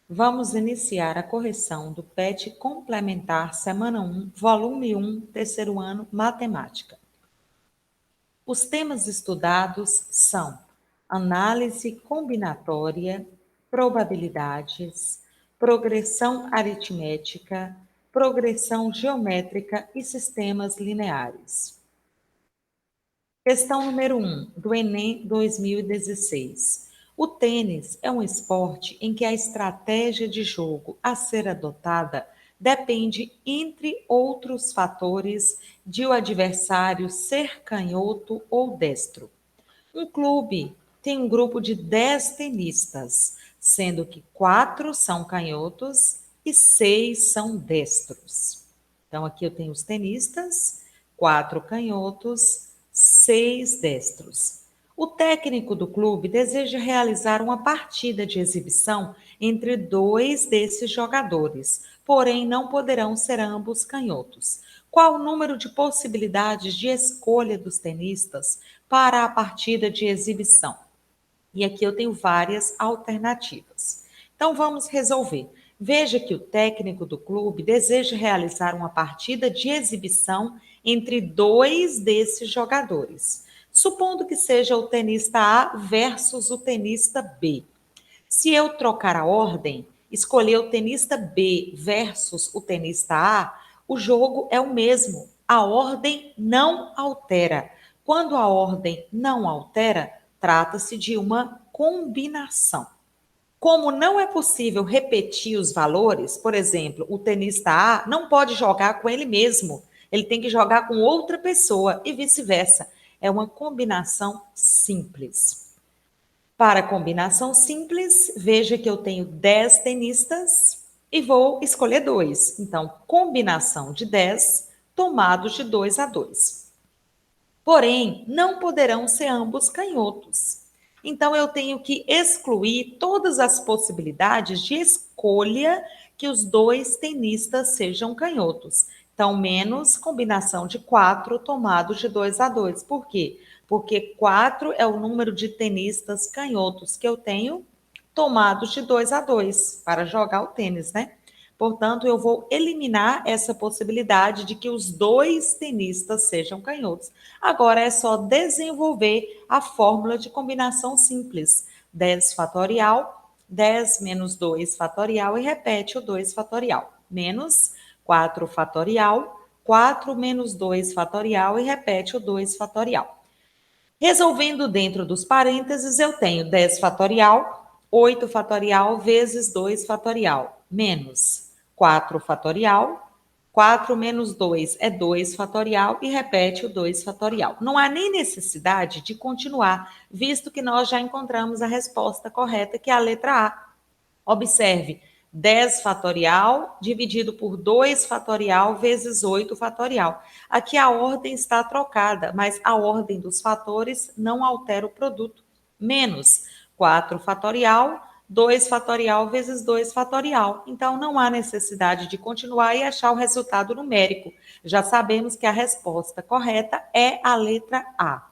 Vamos iniciar a correção do PET complementar semana 1, volume 1, terceiro ano, matemática. Os temas estudados são análise combinatória, probabilidades, progressão aritmética, progressão geométrica e sistemas lineares. Questão número 1, do Enem 2016. O tênis é um esporte em que a estratégia de jogo a ser adotada depende, entre outros fatores, de o adversário ser canhoto ou destro. Um clube tem um grupo de 10 tenistas, sendo que 4 são canhotos e 6 são destros. Então, aqui eu tenho os tenistas, 4 canhotos, 6 destros. O técnico do clube deseja realizar uma partida de exibição entre 2 desses jogadores, porém não poderão ser ambos canhotos. Qual o número de possibilidades de escolha dos tenistas para a partida de exibição? E aqui eu tenho várias alternativas. Então vamos resolver. Veja que o técnico do clube deseja realizar uma partida de exibição entre 2 desses jogadores, supondo que seja o tenista A versus o tenista B. Se eu trocar a ordem, escolher o tenista B versus o tenista A, o jogo é o mesmo. A ordem não altera. Quando a ordem não altera, trata-se de uma combinação. Como não é possível repetir os valores, por exemplo, o tenista A não pode jogar com ele mesmo, ele tem que jogar com outra pessoa e vice-versa. É uma combinação simples. Para a combinação simples, veja que eu tenho 10 tenistas e vou escolher 2. Então, combinação de 10 tomados de 2 a 2. Porém, não poderão ser ambos canhotos. Então, eu tenho que excluir todas as possibilidades de escolha que os 2 tenistas sejam canhotos. Então, menos combinação de 4 tomados de 2 a 2. Por quê? Porque 4 é o número de tenistas canhotos que eu tenho tomados de 2 a 2 para jogar o tênis, né? Portanto, eu vou eliminar essa possibilidade de que os 2 tenistas sejam canhotos. Agora é só desenvolver a fórmula de combinação simples. 10 fatorial, 10 menos 2 fatorial e repete o 2 fatorial. Menos 4 fatorial, 4 menos 2 fatorial e repete o 2 fatorial. Resolvendo dentro dos parênteses, eu tenho 10 fatorial, 8 fatorial vezes 2 fatorial, menos 4 fatorial, 4 menos 2 é 2 fatorial e repete o 2 fatorial. Não há nem necessidade de continuar, visto que nós já encontramos a resposta correta, que é a letra A. Observe, 10 fatorial dividido por 2 fatorial vezes 8 fatorial. Aqui a ordem está trocada, mas a ordem dos fatores não altera o produto. Menos 4 fatorial, 2 fatorial vezes 2 fatorial. Então, não há necessidade de continuar e achar o resultado numérico. Já sabemos que a resposta correta é a letra A.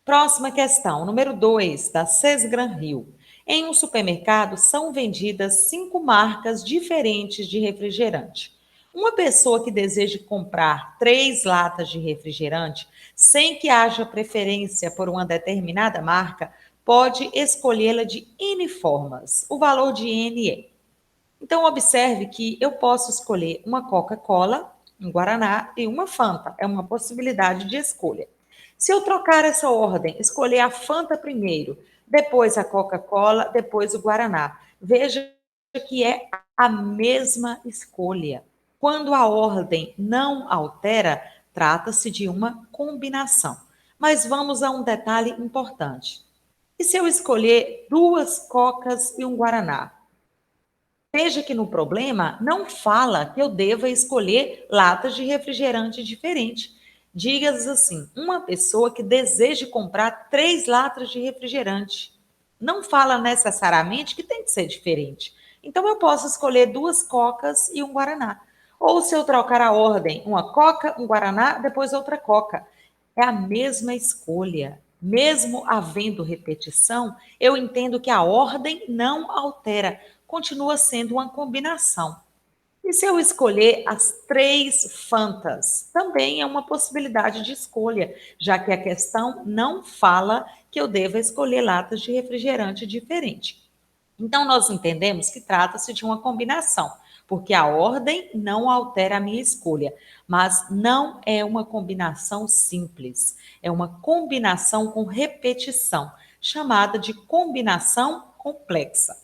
Próxima questão, número 2, da Sesgran Rio. Em um supermercado são vendidas 5 marcas diferentes de refrigerante. Uma pessoa que deseja comprar 3 latas de refrigerante, sem que haja preferência por uma determinada marca, pode escolhê-la de N formas. O valor de N é. Então, observe que eu posso escolher uma Coca-Cola, um Guaraná e uma Fanta. É uma possibilidade de escolha. Se eu trocar essa ordem, escolher a Fanta primeiro, depois a Coca-Cola, depois o Guaraná, veja que é a mesma escolha. Quando a ordem não altera, trata-se de uma combinação. Mas vamos a um detalhe importante. E se eu escolher 2 Cocas e um Guaraná? Veja que no problema não fala que eu deva escolher latas de refrigerante diferente. Diga assim, uma pessoa que deseja comprar 3 latas de refrigerante. Não fala necessariamente que tem que ser diferente. Então eu posso escolher 2 cocas e um guaraná. Ou se eu trocar a ordem, uma coca, um guaraná, depois outra coca. É a mesma escolha. Mesmo havendo repetição, eu entendo que a ordem não altera, continua sendo uma combinação. E se eu escolher as três Fantas? Também é uma possibilidade de escolha, já que a questão não fala que eu deva escolher latas de refrigerante diferente. Então, nós entendemos que trata-se de uma combinação, porque a ordem não altera a minha escolha, mas não é uma combinação simples, é uma combinação com repetição, chamada de combinação complexa.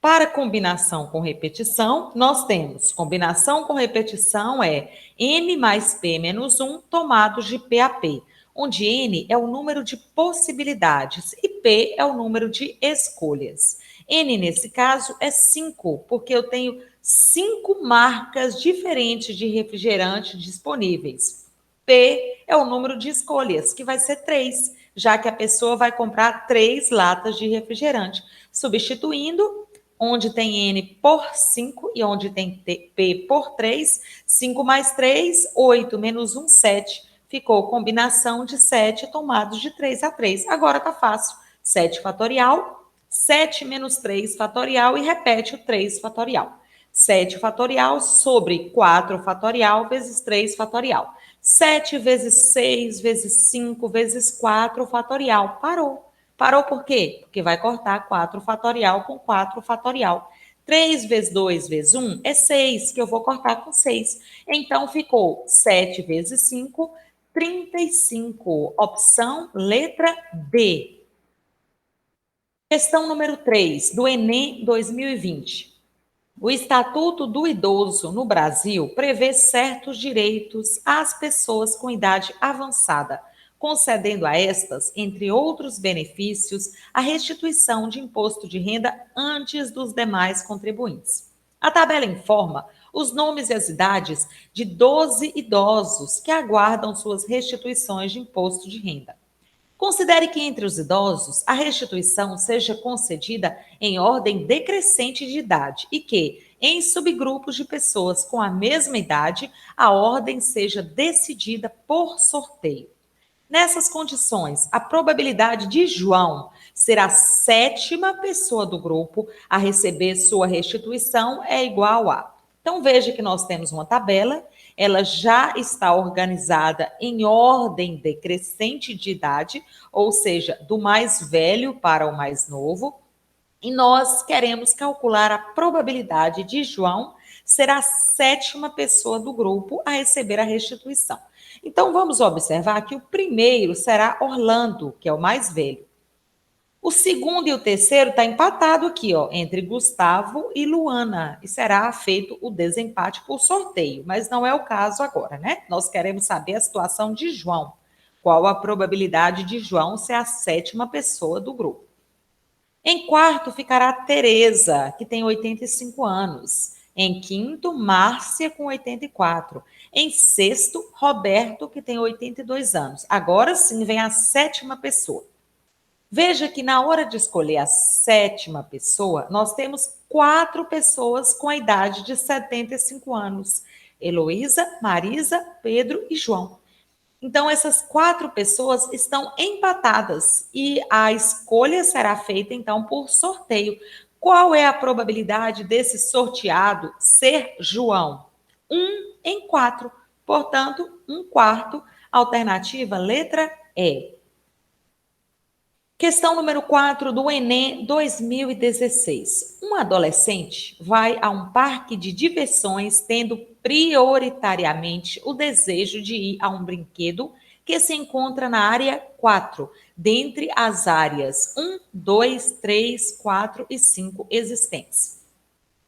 Para combinação com repetição, nós temos combinação com repetição é N mais P menos 1 tomados de P a P, onde N é o número de possibilidades e P é o número de escolhas. N, nesse caso, é 5, porque eu tenho 5 marcas diferentes de refrigerante disponíveis. P é o número de escolhas, que vai ser 3, já que a pessoa vai comprar 3 latas de refrigerante. Substituindo, onde tem N por 5 e onde tem P por 3, 5 mais 3, 8, menos 1, 7. Ficou combinação de 7 tomados de 3 a 3. Agora tá fácil. 7 fatorial, 7 menos 3 fatorial e repete o 3 fatorial. 7 fatorial sobre 4 fatorial vezes 3 fatorial. 7 vezes 6 vezes 5 vezes 4 fatorial. Parou. Parou por quê? Porque vai cortar 4 fatorial com 4 fatorial. 3 vezes 2 vezes 1 é 6, que eu vou cortar com 6. Então, ficou 7 vezes 5, 35. Opção letra B. Questão número 3, do Enem 2020. O Estatuto do Idoso no Brasil prevê certos direitos às pessoas com idade avançada, concedendo a estas, entre outros benefícios, a restituição de imposto de renda antes dos demais contribuintes. A tabela informa os nomes e as idades de 12 idosos que aguardam suas restituições de imposto de renda. Considere que entre os idosos a restituição seja concedida em ordem decrescente de idade e que, em subgrupos de pessoas com a mesma idade, a ordem seja decidida por sorteio. Nessas condições, a probabilidade de João ser a sétima pessoa do grupo a receber sua restituição é igual a. Então, veja que nós temos uma tabela, ela já está organizada em ordem decrescente de idade, ou seja, do mais velho para o mais novo, e nós queremos calcular a probabilidade de João ser a sétima pessoa do grupo a receber a restituição. Então, vamos observar que o primeiro será Orlando, que é o mais velho. O segundo e o terceiro está empatado aqui, ó, entre Gustavo e Luana, e será feito o desempate por sorteio, mas não é o caso agora, né? Nós queremos saber a situação de João. Qual a probabilidade de João ser a sétima pessoa do grupo? Em quarto ficará Tereza, que tem 85 anos. Em quinto, Márcia, com 84. Em sexto, Roberto, que tem 82 anos. Agora sim vem a sétima pessoa. Veja que na hora de escolher a sétima pessoa, nós temos 4 pessoas com a idade de 75 anos: Heloísa, Marisa, Pedro e João. Então, essas 4 pessoas estão empatadas e a escolha será feita, então, por sorteio. Qual é a probabilidade desse sorteado ser João? 1 em 4. Portanto, 1/4. Alternativa letra E. Questão número 4 do Enem 2016. Um adolescente vai a um parque de diversões tendo prioritariamente o desejo de ir a um brinquedo que se encontra na área 4, dentre as áreas 1, 2, 3, 4 e 5 existentes.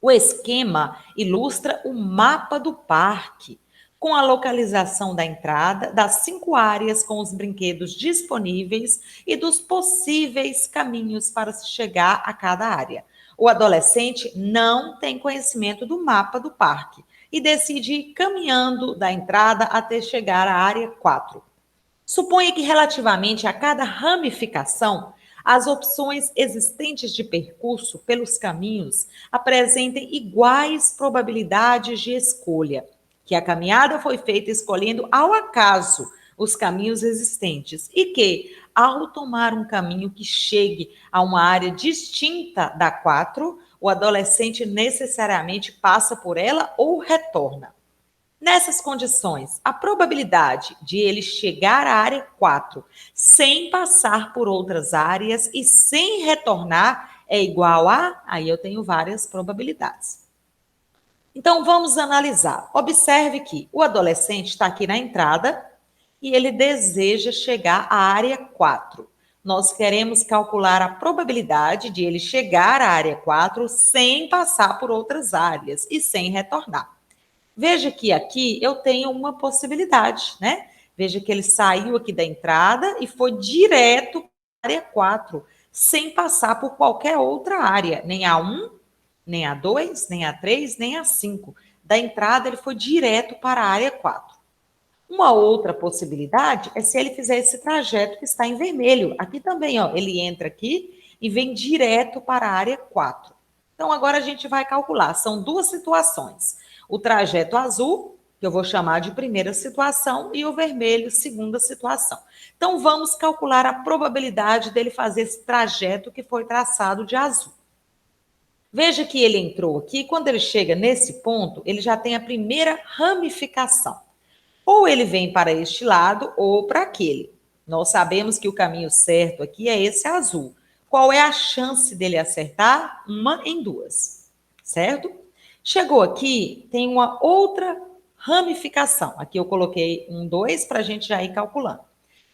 O esquema ilustra o mapa do parque, com a localização da entrada, das 5 áreas com os brinquedos disponíveis e dos possíveis caminhos para se chegar a cada área. O adolescente não tem conhecimento do mapa do parque e decide ir caminhando da entrada até chegar à área 4. Suponha que, relativamente a cada ramificação, as opções existentes de percurso pelos caminhos apresentem iguais probabilidades de escolha, que a caminhada foi feita escolhendo ao acaso os caminhos existentes e que, ao tomar um caminho que chegue a uma área distinta da 4, o adolescente necessariamente passa por ela ou retorna. Nessas condições, a probabilidade de ele chegar à área 4 sem passar por outras áreas e sem retornar é igual a... Aí eu tenho várias probabilidades. Então vamos analisar. Observe que o adolescente está aqui na entrada e ele deseja chegar à área 4. Nós queremos calcular a probabilidade de ele chegar à área 4 sem passar por outras áreas e sem retornar. Veja que aqui eu tenho uma possibilidade, né? Veja que ele saiu aqui da entrada e foi direto para a área 4, sem passar por qualquer outra área, nem a 1, nem a 2, nem a 3, nem a 5. Da entrada ele foi direto para a área 4. Uma outra possibilidade é se ele fizer esse trajeto que está em vermelho. Aqui também, ó, ele entra aqui e vem direto para a área 4. Então, agora a gente vai calcular. São duas situações. O trajeto azul, que eu vou chamar de primeira situação, e o vermelho, segunda situação. Então, vamos calcular a probabilidade dele fazer esse trajeto que foi traçado de azul. Veja que ele entrou aqui, quando ele chega nesse ponto, ele já tem a primeira ramificação. Ou ele vem para este lado ou para aquele. Nós sabemos que o caminho certo aqui é esse azul. Qual é a chance dele acertar? 1 em 2, certo? Chegou aqui, tem uma outra ramificação. Aqui eu coloquei 1, 2 para a gente já ir calculando.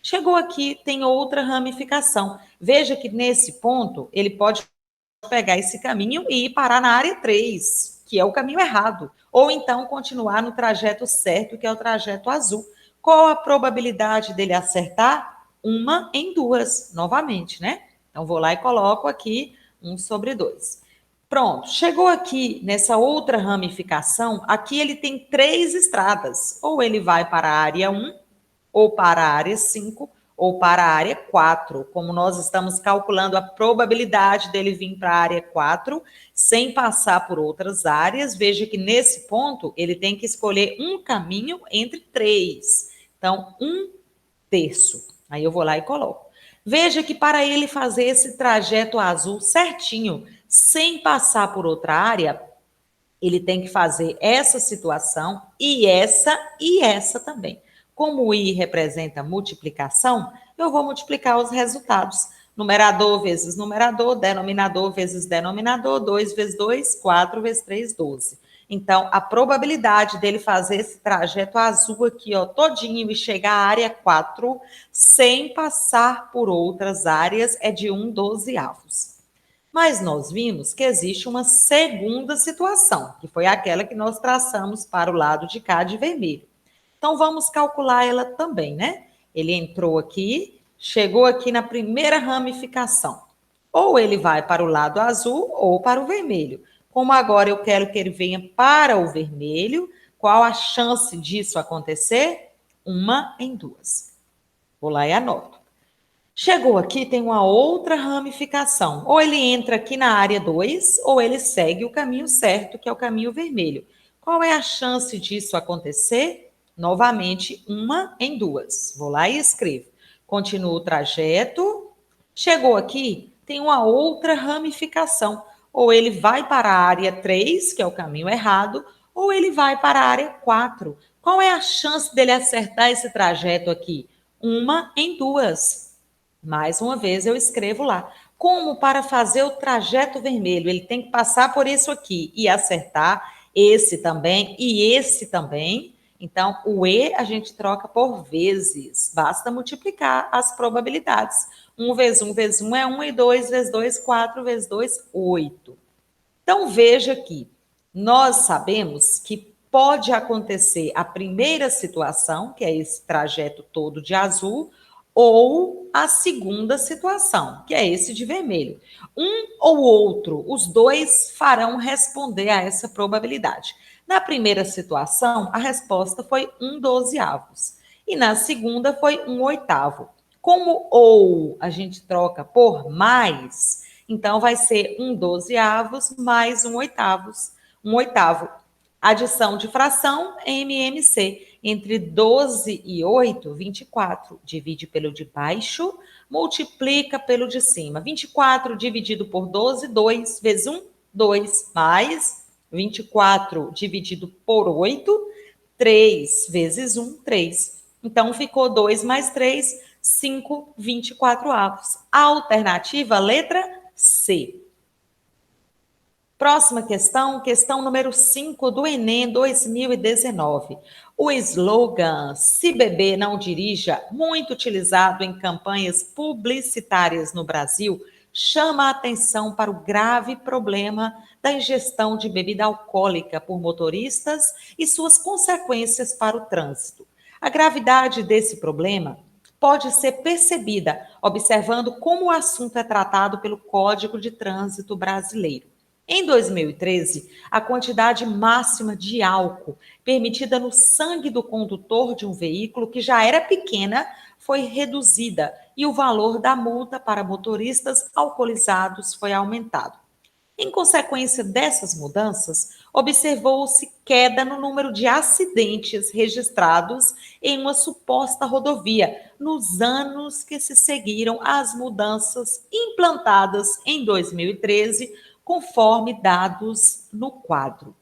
Chegou aqui, tem outra ramificação. Veja que nesse ponto, ele pode pegar esse caminho e ir parar na área 3, que é o caminho errado. Ou então continuar no trajeto certo, que é o trajeto azul. Qual a probabilidade dele acertar? 1 em 2, novamente, né? Então, vou lá e coloco aqui 1 sobre 2. Pronto, chegou aqui nessa outra ramificação, aqui ele tem 3 estradas. Ou ele vai para a área 1, ou para a área 5, ou para a área 4. Como nós estamos calculando a probabilidade dele vir para a área 4, sem passar por outras áreas, veja que nesse ponto ele tem que escolher um caminho entre 3. Então, 1/3. Aí eu vou lá e coloco. Veja que para ele fazer esse trajeto azul certinho, sem passar por outra área, ele tem que fazer essa situação e essa também. Como o I representa multiplicação, eu vou multiplicar os resultados. Numerador vezes numerador, denominador vezes denominador, 2 vezes 2, 4 vezes 3, 12. Então, a probabilidade dele fazer esse trajeto azul aqui, ó, todinho, e chegar à área 4, sem passar por outras áreas, é de 1/12. Mas nós vimos que existe uma segunda situação, que foi aquela que nós traçamos para o lado de cá de vermelho. Então, vamos calcular ela também, né? Ele entrou aqui, chegou aqui na primeira ramificação. Ou ele vai para o lado azul ou para o vermelho. Como agora eu quero que ele venha para o vermelho, qual a chance disso acontecer? 1 em 2. Vou lá e anoto. Chegou aqui, tem uma outra ramificação. Ou ele entra aqui na área 2, ou ele segue o caminho certo, que é o caminho vermelho. Qual é a chance disso acontecer? Novamente, 1 em 2. Vou lá e escrevo. Continua o trajeto. Chegou aqui, tem uma outra ramificação. Ou ele vai para a área 3, que é o caminho errado, ou ele vai para a área 4. Qual é a chance dele acertar esse trajeto aqui? 1 em 2. Mais uma vez eu escrevo lá. Como para fazer o trajeto vermelho, ele tem que passar por isso aqui e acertar esse também e esse também. Então, o E a gente troca por vezes. Basta multiplicar as probabilidades. 1 vezes 1 vezes 1 é 1 e 2 vezes 2, 4 vezes 2, 8. Então, veja aqui. Nós sabemos que pode acontecer a primeira situação, que é esse trajeto todo de azul, ou a segunda situação, que é esse de vermelho. Um ou outro, os dois farão responder a essa probabilidade. Na primeira situação, a resposta foi 1/12. E na segunda foi 1/8. Como ou a gente troca por mais, então vai ser 1/12 mais 1/8. 1/8. Adição de fração, MMC. Entre 12 e 8, 24. Divide pelo de baixo, multiplica pelo de cima. 24 dividido por 12, 2 vezes 1, 2, mais 24 dividido por 8, 3 vezes 1, 3. Então, ficou 2 mais 3, 5, 24 avos. Alternativa, letra C. Próxima questão, questão número 5 do Enem 2019. O slogan "Se beber, não dirija", muito utilizado em campanhas publicitárias no Brasil, chama a atenção para o grave problema da ingestão de bebida alcoólica por motoristas e suas consequências para o trânsito. A gravidade desse problema pode ser percebida observando como o assunto é tratado pelo Código de Trânsito Brasileiro. Em 2013, a quantidade máxima de álcool permitida no sangue do condutor de um veículo que já era pequena foi reduzida e o valor da multa para motoristas alcoolizados foi aumentado. Em consequência dessas mudanças, observou-se queda no número de acidentes registrados em uma suposta rodovia nos anos que se seguiram às mudanças implantadas em 2013, conforme dados no quadro.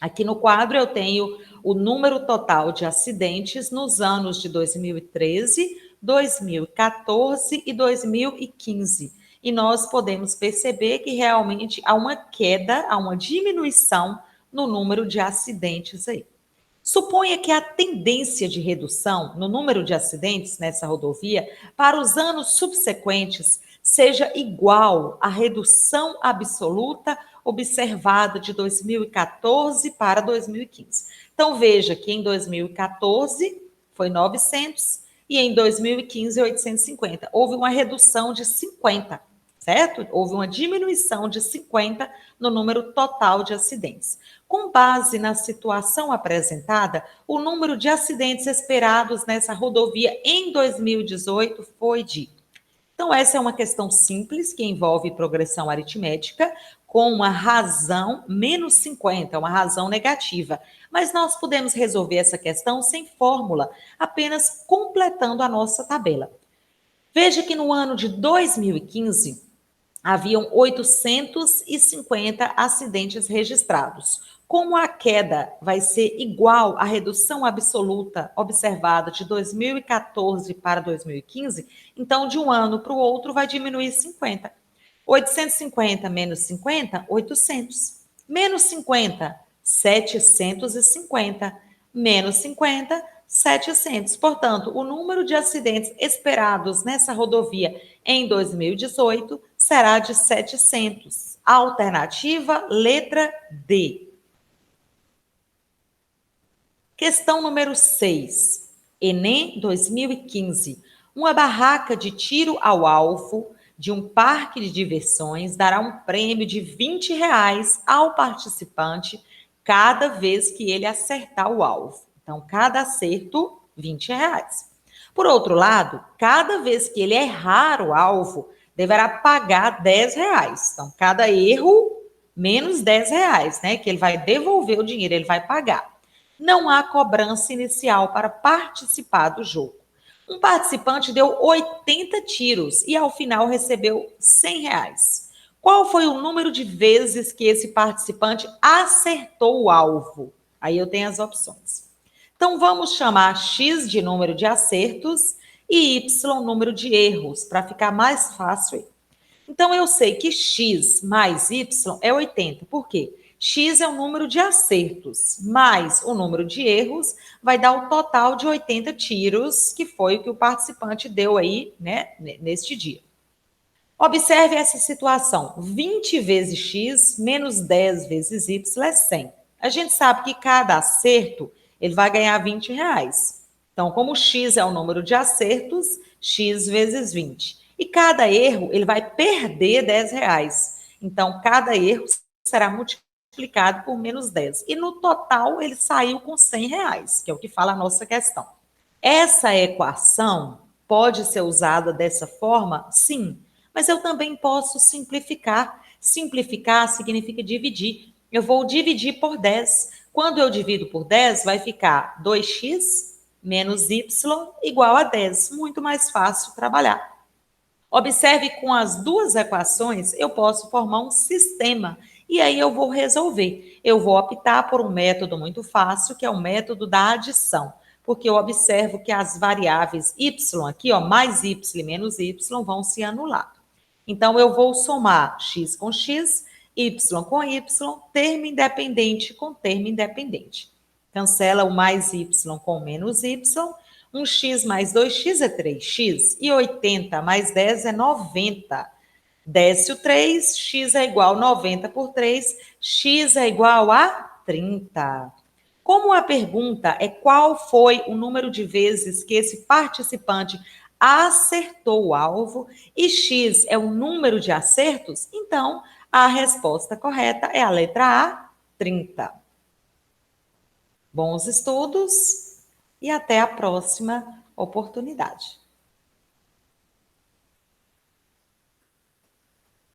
Aqui no quadro eu tenho o número total de acidentes nos anos de 2013, 2014 e 2015. E nós podemos perceber que realmente há uma queda, há uma diminuição no número de acidentes aí. Suponha que a tendência de redução no número de acidentes nessa rodovia para os anos subsequentes seja igual à redução absoluta observada de 2014 para 2015. Então, veja que em 2014 foi 900 e em 2015 850. Houve uma redução de 50, certo? Houve uma diminuição de 50 no número total de acidentes. Com base na situação apresentada, o número de acidentes esperados nessa rodovia em 2018 foi de. Então, essa é uma questão simples que envolve progressão aritmética com uma razão menos 50, uma razão negativa. Mas nós podemos resolver essa questão sem fórmula, apenas completando a nossa tabela. Veja que no ano de 2015, haviam 850 acidentes registrados. Como a queda vai ser igual à redução absoluta observada de 2014 para 2015, então de um ano para o outro vai diminuir 50. 850 menos 50, 800. Menos 50, 750. Menos 50, 700. Portanto, o número de acidentes esperados nessa rodovia em 2018 será de 700. Alternativa, letra D. Questão número 6. Enem 2015. Uma barraca de tiro ao alvo de um parque de diversões dará um prêmio de R$ 20 ao participante cada vez que ele acertar o alvo. Então, cada acerto, R$ 20. Por outro lado, cada vez que ele errar o alvo, deverá pagar R$ 10. Então, cada erro, menos R$ 10, né? Que ele vai devolver o dinheiro, ele vai pagar. Não há cobrança inicial para participar do jogo. Um participante deu 80 tiros e ao final recebeu R$ 100. Qual foi o número de vezes que esse participante acertou o alvo? Aí eu tenho as opções. Então vamos chamar X de número de acertos e Y número de erros, para ficar mais fácil. Então eu sei que X mais Y é 80. Por quê? X é o número de acertos, mais o número de erros, vai dar o total de 80 tiros, que foi o que o participante deu aí, né, neste dia. Observe essa situação. 20 vezes X menos 10 vezes Y é 100. A gente sabe que cada acerto, ele vai ganhar R$ 20. Então, como X é o número de acertos, X vezes 20. E cada erro, ele vai perder R$ 10. Então, cada erro será multiplicado por menos 10. E no total, ele saiu com R$ 100, que é o que fala a nossa questão. Essa equação pode ser usada dessa forma? Sim. Mas eu também posso simplificar. Simplificar significa dividir. Eu vou dividir por 10. Quando eu divido por 10, vai ficar 2x menos y igual a 10. Muito mais fácil trabalhar. Observe com as duas equações, eu posso formar um sistema e aí eu vou resolver. Eu vou optar por um método muito fácil, que é o método da adição, porque eu observo que as variáveis y aqui, ó, mais y menos y, vão se anular. Então, eu vou somar x com x, y com y, termo independente com termo independente. Cancela o mais y com menos y, 1x mais 2x é 3x, e 80 mais 10 é 90. Desce o 3, x é igual a 90 por 3, x é igual a 30. Como a pergunta é qual foi o número de vezes que esse participante acertou o alvo e x é o número de acertos, então a resposta correta é a letra A, 30. Bons estudos e até a próxima oportunidade.